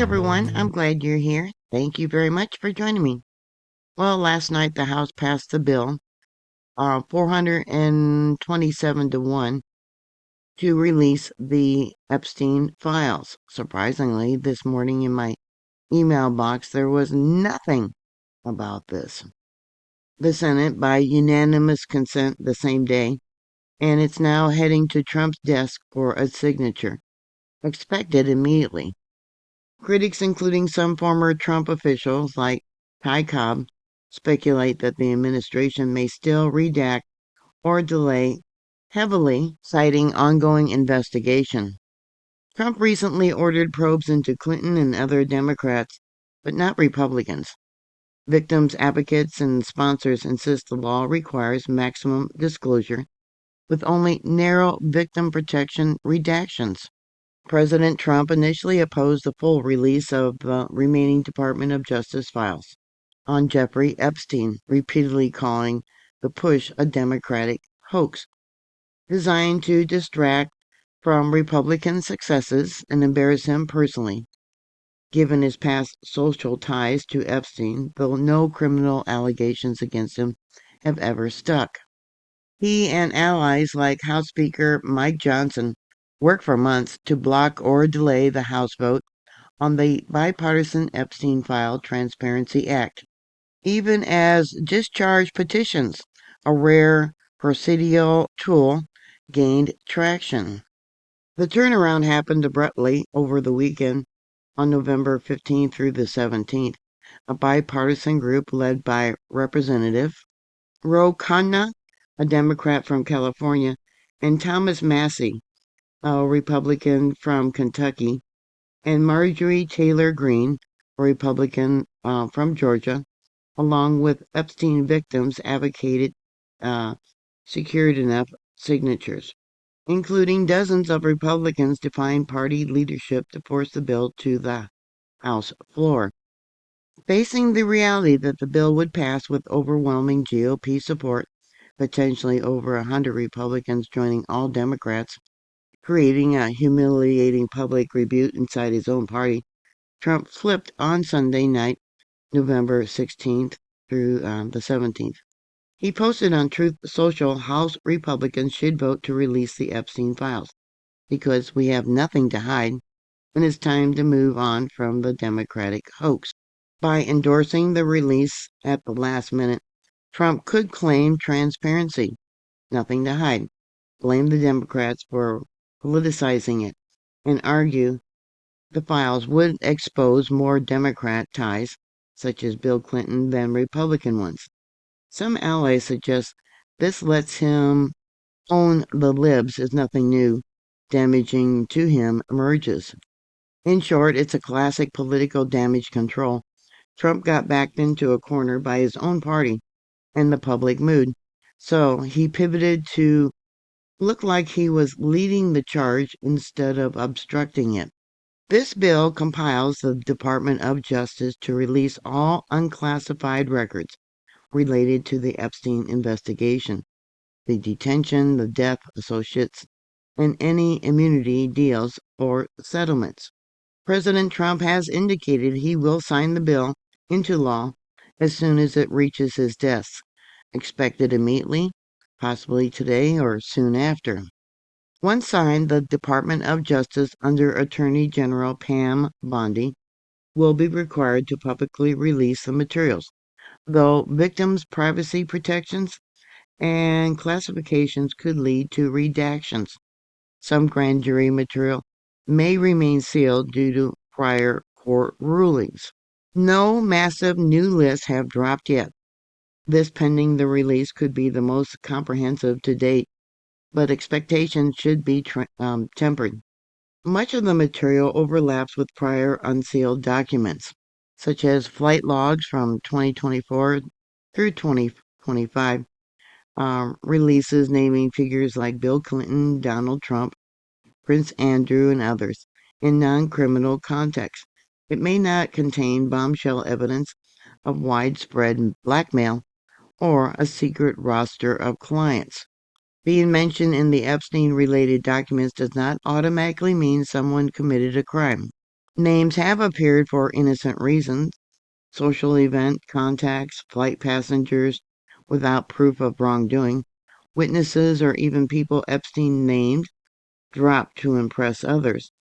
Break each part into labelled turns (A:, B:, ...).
A: everyone, I'm glad you're here. Thank you very much for joining me. Well, last night the House passed the bill, 427 to 1, to release the Epstein files. Surprisingly, this morning in my email box, there was nothing about this. The Senate, by unanimous consent the same day, and it's now heading to Trump's desk for a signature, expected immediately. Critics, including some former Trump officials like Ty Cobb, speculate that the administration may still redact or delay heavily, citing ongoing investigation. Trump recently ordered probes into Clinton and other Democrats, but not Republicans. Victims' advocates and sponsors insist the law requires maximum disclosure, with only narrow victim protection redactions. President Trump initially opposed the full release of the remaining Department of Justice files on Jeffrey Epstein, repeatedly calling the push a Democratic hoax designed to distract from Republican successes and embarrass him personally. Given his past social ties to Epstein, though no criminal allegations against him have ever stuck. He and allies like House Speaker Mike Johnson worked for months to block or delay the House vote on the bipartisan Epstein File Transparency Act, even as discharge petitions, a rare procedural tool, gained traction. The turnaround happened abruptly over the weekend on November 15th through the 17th. A bipartisan group led by Representative Ro Khanna, a Democrat from California, and Thomas Massie, a Republican from Kentucky, and Marjorie Taylor Greene, a Republican from Georgia, along with Epstein victims, advocated secured enough signatures, including dozens of Republicans, defying party leadership to force the bill to the House floor. Facing the reality that the bill would pass with overwhelming GOP support, potentially over 100 Republicans joining all Democrats, creating a humiliating public rebuke inside his own party, Trump flipped on Sunday night, November 16th through the 17th. He posted on Truth Social House Republicans should vote to release the Epstein files because we have nothing to hide and it's time to move on from the Democratic hoax. By endorsing the release at the last minute, Trump could claim transparency, nothing to hide, blame the Democrats for politicizing it, and argue the files would expose more Democrat ties, such as Bill Clinton, than Republican ones. Some allies suggest this lets him own the libs as nothing new, damaging to him emerges. In short, it's a classic political damage control. Trump got backed into a corner by his own party and the public mood, so he pivoted to look like he was leading the charge instead of obstructing it. This bill compiles the Department of Justice to release all unclassified records related to the Epstein investigation, the detention, the death associates, and any immunity deals or settlements. President Trump has indicated he will sign the bill into law as soon as it reaches his desk, expected immediately, possibly today or soon after. Once signed, the Department of Justice under Attorney General Pam Bondi will be required to publicly release the materials, though victims' privacy protections and classifications could lead to redactions. Some grand jury material may remain sealed due to prior court rulings. No massive new lists have dropped yet. This pending the release could be the most comprehensive to date, but expectations should be tempered. Much of the material overlaps with prior unsealed documents, such as flight logs from 2024 through 2025, releases naming figures like Bill Clinton, Donald Trump, Prince Andrew, and others in non-criminal contexts. It may not contain bombshell evidence of widespread blackmail or a secret roster of clients. Being mentioned in the Epstein-related documents does not automatically mean someone committed a crime. Names have appeared for innocent reasons, social event contacts, flight passengers without proof of wrongdoing, witnesses, or even people Epstein named dropped to impress others.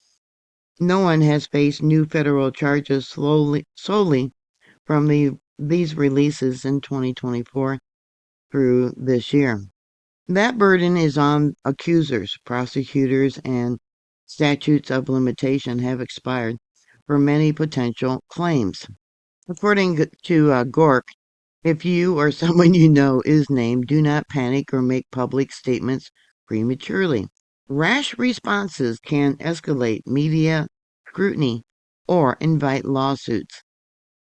A: No one has faced new federal charges solely from these releases in 2024 through this year. That burden is on accusers, prosecutors, and statutes of limitation have expired for many potential claims. According to Gork, if you or someone you know is named, do not panic or make public statements prematurely. Rash responses can escalate media scrutiny or invite lawsuits,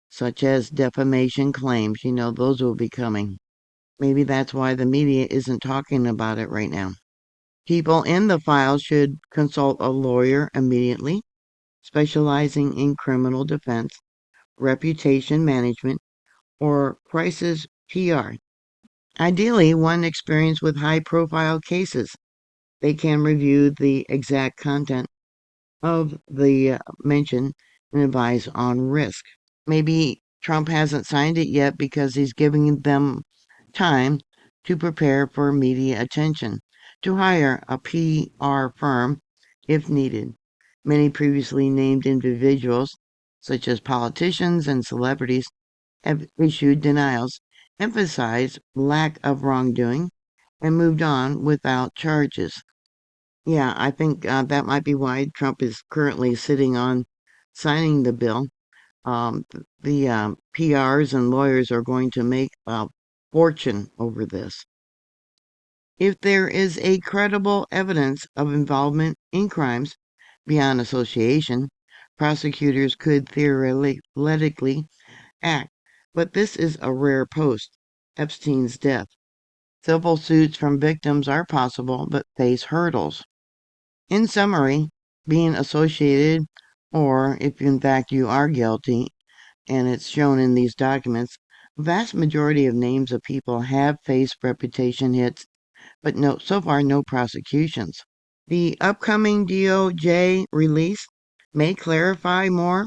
A: such as defamation claims. Those will be coming. Maybe that's why the media isn't talking about it right now. People in the file should consult a lawyer immediately, specializing in criminal defense, reputation management, or crisis PR. Ideally, one experienced with high profile cases. They can review the exact content of the mention and advise on risk. Maybe Trump hasn't signed it yet because he's giving them time to prepare for media attention, to hire a PR firm if needed. Many previously named individuals, such as politicians and celebrities, have issued denials, emphasized lack of wrongdoing, and moved on without charges. Yeah, I think that might be why Trump is currently sitting on signing the bill. The PRs and lawyers are going to make a fortune over this. If there is a credible evidence of involvement in crimes beyond association, prosecutors could theoretically act. But this is a rare post, Epstein's death. Civil suits from victims are possible, but face hurdles. In summary, being associated, or if in fact you are guilty, and it's shown in these documents, a vast majority of names of people have faced reputation hits, but so far no prosecutions. The upcoming DOJ release may clarify more,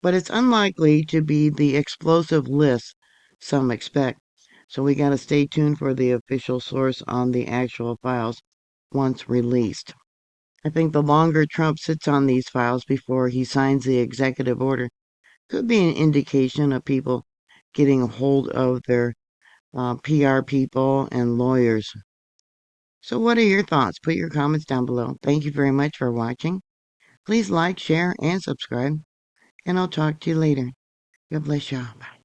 A: but it's unlikely to be the explosive list some expect. So we got to stay tuned for the official source on the actual files once released. I think the longer Trump sits on these files before he signs the executive order could be an indication of people getting a hold of their PR people and lawyers. So what are your thoughts? Put your comments down below. Thank you very much for watching. Please like, share, and subscribe, and I'll talk to you later. God bless y'all. Bye.